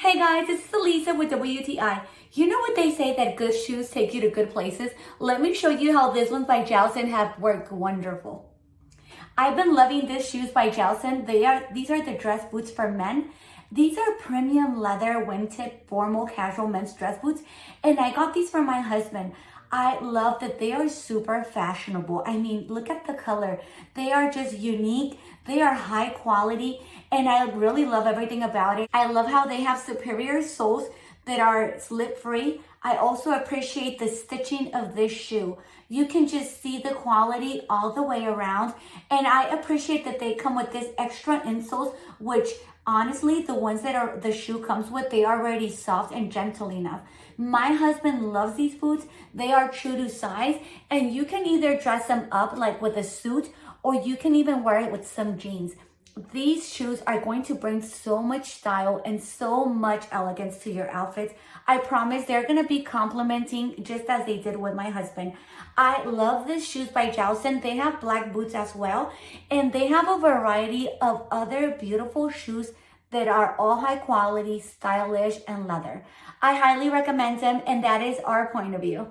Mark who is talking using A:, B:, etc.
A: Hey guys, this is Elisa with WTI. You know what they say that good shoes take you to good places? Let me show you how these ones by Jousen have worked wonderful. I've been loving these shoes by Jousen. These are the dress boots for men. These are premium leather wingtip formal casual men's dress boots, and I got these for my husband. I love that they are super fashionable. I mean, look at the color. They are just unique. They are high quality, and I really love everything about it. I love how they have superior soles that are slip-free. I also appreciate the stitching of this shoe. You can just see the quality all the way around, and I appreciate that they come with this extra insoles, which honestly, the ones that the shoe comes with, they are already soft and gentle enough. My husband loves these boots. They are true to size, and you can either dress them up like with a suit, or you can even wear it with some jeans. These shoes are going to bring so much style and so much elegance to your outfits. I promise they're going to be complimenting just as they did with my husband. I love these shoes by Jousen. They have black boots as well, and they have a variety of other beautiful shoes that are all high quality, stylish, and leather. I highly recommend them, and that is our point of view.